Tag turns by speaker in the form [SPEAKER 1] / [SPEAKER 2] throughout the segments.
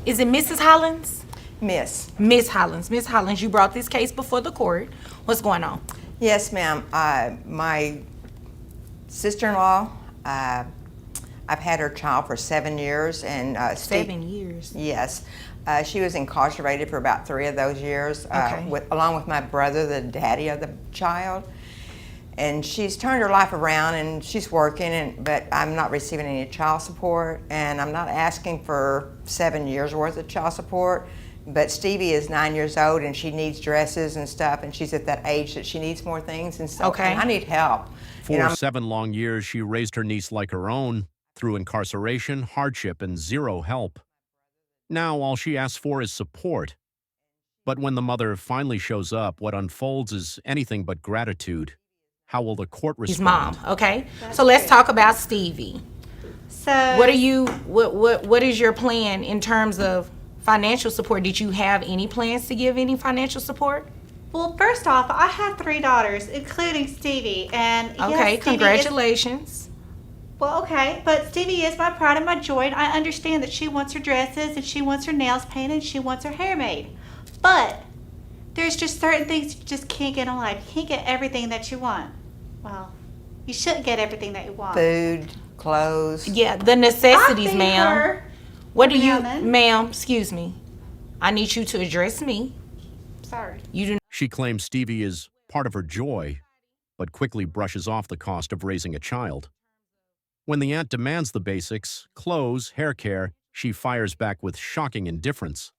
[SPEAKER 1] Is it Mrs. Hollins?
[SPEAKER 2] Miss.
[SPEAKER 1] Miss Hollins. Miss Hollins, you brought this case before the court. What's going on?
[SPEAKER 2] Yes, ma'am. My sister-in-law, I've had her child for 7 years, and
[SPEAKER 1] 7 years.
[SPEAKER 2] Yes. She was incarcerated for about 3 of those years,
[SPEAKER 1] Okay.
[SPEAKER 2] along with my brother, the daddy of the child. And she's turned her life around, and she's working, but I'm not receiving any child support, and I'm not asking for 7 years worth of child support. But Stevie is 9 years old, and she needs dresses and stuff, and she's at that age that she needs more things and stuff.
[SPEAKER 1] Okay.
[SPEAKER 2] And I need help.
[SPEAKER 3] For 7 long years, she raised her niece like her own, through incarceration, hardship, and zero help. Now all she asks for is support. But when the mother finally shows up, what unfolds is anything but gratitude. How will the court respond?
[SPEAKER 1] His mom, okay? So let's talk about Stevie.
[SPEAKER 4] So
[SPEAKER 1] What is your plan in terms of financial support? Did you have any plans to give any financial support?
[SPEAKER 4] well, first off, I have 3 daughters, including Stevie, and yes,
[SPEAKER 1] Okay,
[SPEAKER 4] Stevie
[SPEAKER 1] congratulations.
[SPEAKER 4] Well, okay, but Stevie is my pride and my joy, and I understand that she wants her dresses, and she wants her nails painted, and she wants her hair made. But there's just certain things you just can't get in life. You can't get everything that you want. Well, you shouldn't get everything that you want.
[SPEAKER 2] Food, clothes.
[SPEAKER 1] Yeah, the necessities,
[SPEAKER 4] I think
[SPEAKER 1] ma'am.
[SPEAKER 4] her-
[SPEAKER 1] What do you,
[SPEAKER 4] Mailman.
[SPEAKER 1] ma'am, excuse me. I need you to address me.
[SPEAKER 4] Sorry.
[SPEAKER 1] You do
[SPEAKER 3] She claims Stevie is part of her joy, but quickly brushes off the cost of raising a child. When the aunt demands the basics, clothes, hair care, she fires back with shocking indifference.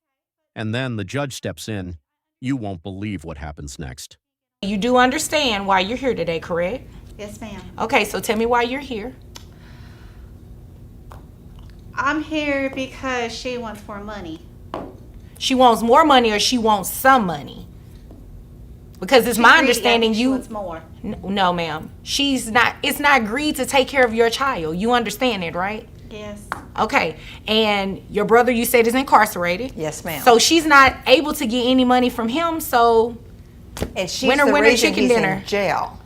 [SPEAKER 3] And then the judge steps in. You won't believe what happens next.
[SPEAKER 1] you do understand why you're here today, correct?
[SPEAKER 4] Yes, ma'am.
[SPEAKER 1] Okay, so tell me why you're here.
[SPEAKER 4] I'm here because she wants more money.
[SPEAKER 1] She wants more money or she wants some money? Because it's my
[SPEAKER 4] She's greedy. I
[SPEAKER 1] understanding
[SPEAKER 4] think she
[SPEAKER 1] you
[SPEAKER 4] wants more.
[SPEAKER 1] No, ma'am. It's not greed to take care of your child. You understand it, right?
[SPEAKER 4] Yes.
[SPEAKER 1] Okay. And your brother, you said, is incarcerated.
[SPEAKER 2] Yes, ma'am.
[SPEAKER 1] So she's not able to get any money from him. So,
[SPEAKER 2] And she's
[SPEAKER 1] Winner,
[SPEAKER 2] the
[SPEAKER 1] winner,
[SPEAKER 2] reason
[SPEAKER 1] chicken
[SPEAKER 2] he's
[SPEAKER 1] dinner.
[SPEAKER 2] in jail.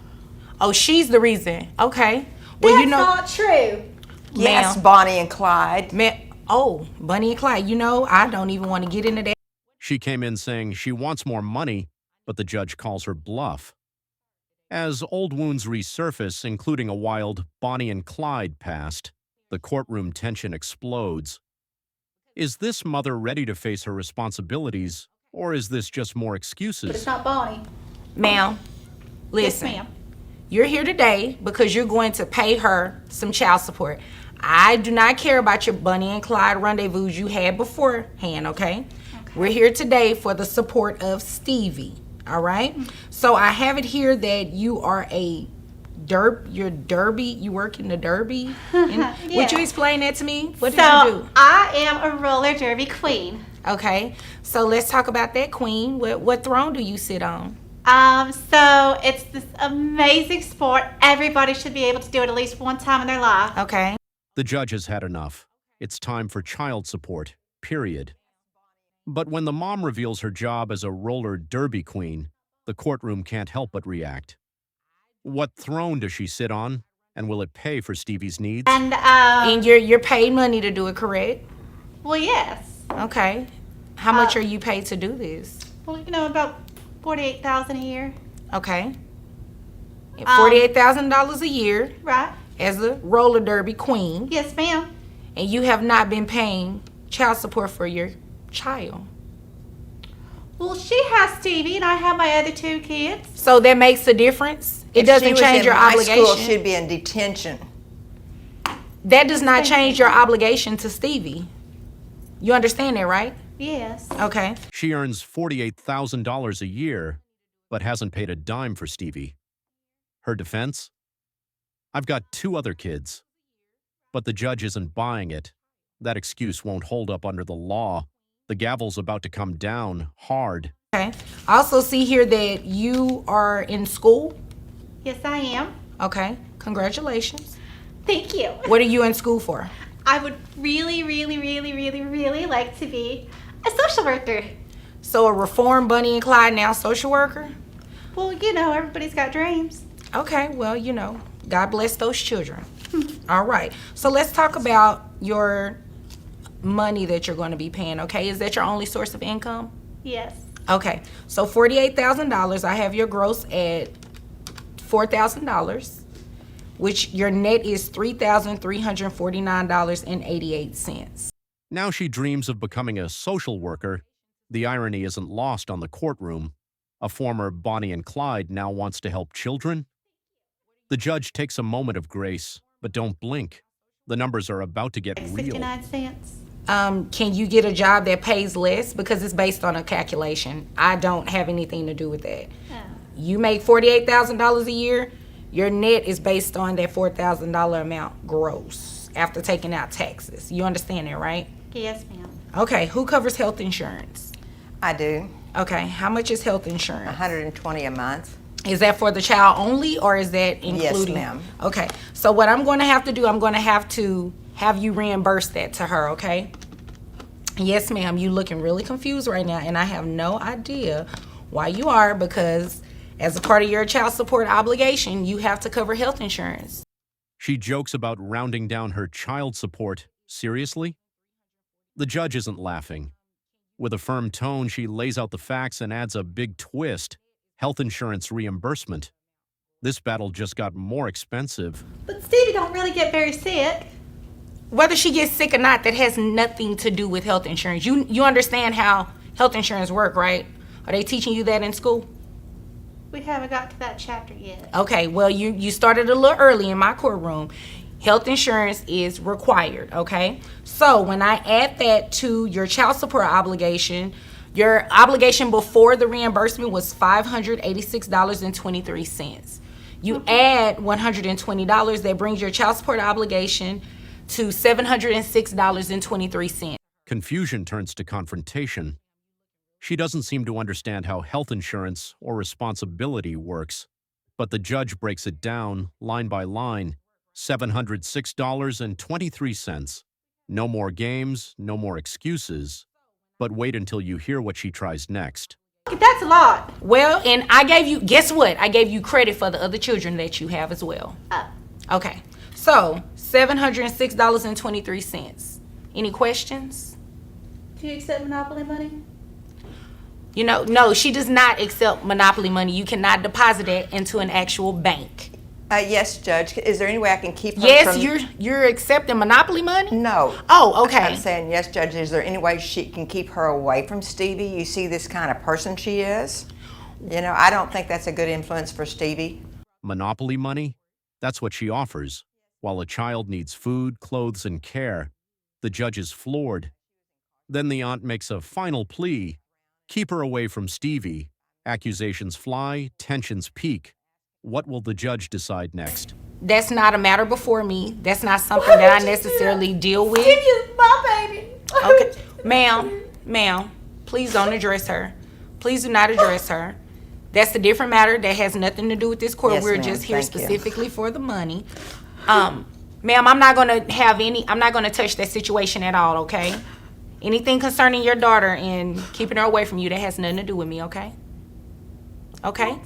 [SPEAKER 1] oh, she's the reason. Okay. Well,
[SPEAKER 4] That's
[SPEAKER 1] you know,
[SPEAKER 4] not true.
[SPEAKER 2] Yes,
[SPEAKER 1] ma'am.
[SPEAKER 2] Bonnie and Clyde.
[SPEAKER 1] Oh, Bunny and Clyde. You know, I don't even want to get into that.
[SPEAKER 3] She came in saying she wants more money, but the judge calls her bluff. As old wounds resurface, including a wild Bonnie and Clyde past, the courtroom tension explodes. Is this mother ready to face her responsibilities, or is this just more
[SPEAKER 4] But it's
[SPEAKER 3] excuses?
[SPEAKER 4] not Bonnie.
[SPEAKER 1] Ma'am,
[SPEAKER 4] Yes,
[SPEAKER 1] listen.
[SPEAKER 4] ma'am.
[SPEAKER 1] You're here today because you're going to pay her some child support. I do not care about your Bunny and Clyde rendezvous you had beforehand, okay? We're here today for the support of Stevie, all right? So I have it here that you are you're Derby, you work in the Derby. Would you explain that to me? What did you do?
[SPEAKER 4] I am a roller derby queen.
[SPEAKER 1] Okay, so let's talk about that, Queen. What throne do you sit on?
[SPEAKER 4] So it's this amazing sport. Everybody should be able to do it at least one time in their life.
[SPEAKER 1] Okay.
[SPEAKER 3] The judge has had enough. It's time for child support, period. But when the mom reveals her job as a roller derby queen, the courtroom can't help but react. What throne does she sit on, and will it pay for Stevie's needs?
[SPEAKER 1] And you're paid money to do it, correct?
[SPEAKER 4] Well, yes.
[SPEAKER 1] Okay. How much are you paid to do this?
[SPEAKER 4] Well, about $48,000 a year,
[SPEAKER 1] Okay. $48,000 a year
[SPEAKER 4] right?
[SPEAKER 1] as a roller derby queen,
[SPEAKER 4] Yes, ma'am.
[SPEAKER 1] and you have not been paying child support for your child.
[SPEAKER 4] Well, she has Stevie, and I have my other 2 kids.
[SPEAKER 1] So that makes a difference. It
[SPEAKER 2] If she
[SPEAKER 1] doesn't
[SPEAKER 2] was
[SPEAKER 1] change
[SPEAKER 2] in
[SPEAKER 1] your
[SPEAKER 2] high
[SPEAKER 1] obligation.
[SPEAKER 2] School, she'd be in detention.
[SPEAKER 1] That does not change your obligation to Stevie. You understand that, right?
[SPEAKER 4] Yes.
[SPEAKER 1] Okay.
[SPEAKER 3] She earns $48,000 a year, but hasn't paid a dime for Stevie. Her defense? I've got 2 other kids. But the judge isn't buying it. That excuse won't hold up under the law. The gavel's about to come down hard.
[SPEAKER 1] Okay. I also see here that you are in school.
[SPEAKER 4] Yes, I am.
[SPEAKER 1] Okay. Congratulations.
[SPEAKER 4] Thank you.
[SPEAKER 1] What are you in school for?
[SPEAKER 4] I would really, really, really, really, really like to be a social worker.
[SPEAKER 1] So a reformed Bunny and Clyde now social worker?
[SPEAKER 4] Well, everybody's got dreams.
[SPEAKER 1] Okay, well, God bless those children. All right. So let's talk about your money that you're going to be paying, okay? Is that your only source of income?
[SPEAKER 4] Yes.
[SPEAKER 1] Okay, so $48,000. I have your gross at $4,000, which your net is $3,349.88.
[SPEAKER 3] Now she dreams of becoming a social worker. The irony isn't lost on the courtroom. A former Bonnie and Clyde now wants to help children. The judge takes a moment of grace, but don't blink. The numbers are about to get
[SPEAKER 4] Like
[SPEAKER 3] real.
[SPEAKER 4] 69 cents.
[SPEAKER 1] Can you get a job that pays less? Because it's based on a calculation. I don't have anything to do with that.
[SPEAKER 4] Oh.
[SPEAKER 1] You make $48,000 a year, your net is based on that $4,000 amount gross after taking out taxes. You understand that, right?
[SPEAKER 4] Yes, ma'am.
[SPEAKER 1] Okay, who covers health insurance?
[SPEAKER 2] I do.
[SPEAKER 1] Okay, how much is health insurance?
[SPEAKER 2] $120 a month.
[SPEAKER 1] Is that for the child only, or is that including?
[SPEAKER 2] Yes, ma'am.
[SPEAKER 1] Okay, so what I'm going to have to do, I'm going to have you reimburse that to her, okay? Yes, ma'am, you looking really confused right now, and I have no idea why you are, because as a part of your child support obligation, you have to cover health insurance.
[SPEAKER 3] She jokes about rounding down her child support. Seriously? The judge isn't laughing. With a firm tone, she lays out the facts and adds a big twist: health insurance reimbursement. This battle just got more expensive.
[SPEAKER 4] But Stevie don't really get very sick.
[SPEAKER 1] Whether she gets sick or not, that has nothing to do with health insurance. You understand how health insurance work, right? Are they teaching you that in school?
[SPEAKER 4] We haven't got to that chapter yet.
[SPEAKER 1] Okay, well, you started a little early in my courtroom. Health insurance is required, okay? So when I add that to your child support obligation, your obligation before the reimbursement was $586.23. You add $120, that brings your child support obligation to $706.23.
[SPEAKER 3] Confusion turns to confrontation. She doesn't seem to understand how health insurance or responsibility works, but the judge breaks it down line by line. $706.23. No more games, no more excuses. But wait until you hear what she tries next.
[SPEAKER 4] That's a lot.
[SPEAKER 1] Well, and I gave you, guess what? I gave you credit for the other children that you have as well.
[SPEAKER 4] Oh.
[SPEAKER 1] Okay, so $706.23. Any questions?
[SPEAKER 4] Do you accept Monopoly money?
[SPEAKER 1] You know, no, she does not accept Monopoly money. You cannot deposit it into an actual bank.
[SPEAKER 2] Yes, Judge. Is there any way I can keep her
[SPEAKER 1] Yes,
[SPEAKER 2] from...
[SPEAKER 1] you're accepting Monopoly money?
[SPEAKER 2] No.
[SPEAKER 1] Oh, okay.
[SPEAKER 2] I'm saying, yes, Judge, is there any way she can keep her away from Stevie? You see this kind of person she is? You know, I don't think that's a good influence for Stevie.
[SPEAKER 3] Monopoly money? That's what she offers. While a child needs food, clothes, and care, the judge is floored. Then the aunt makes a final plea. Keep her away from Stevie. Accusations fly, tensions peak. What will the judge decide next?
[SPEAKER 1] That's not a matter before me. That's not something that I necessarily deal with.
[SPEAKER 4] Stevie is my baby.
[SPEAKER 1] Okay, ma'am, please don't address her. Please do not address her. That's a different matter that has nothing to do with this court.
[SPEAKER 2] Yes,
[SPEAKER 1] We're
[SPEAKER 2] ma'am.
[SPEAKER 1] just here
[SPEAKER 2] Thank you.
[SPEAKER 1] specifically for the money. Ma'am, I'm not gonna touch that situation at all, okay? Anything concerning your daughter and keeping her away from you, that has nothing to do with me, okay? Okay?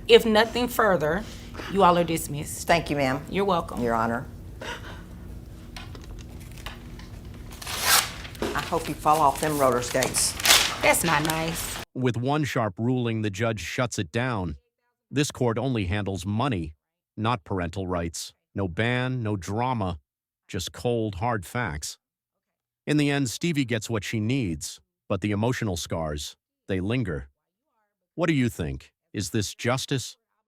[SPEAKER 1] If nothing further, you all are dismissed.
[SPEAKER 2] Thank you, ma'am.
[SPEAKER 1] You're welcome.
[SPEAKER 2] Your Honor. I hope you fall off them roller skates.
[SPEAKER 1] That's not nice.
[SPEAKER 3] With one sharp ruling, the judge shuts it down. This court only handles money, not parental rights. No ban, no drama, just cold, hard facts. In the end, Stevie gets what she needs, but the emotional scars, they linger. What do you think? Is this justice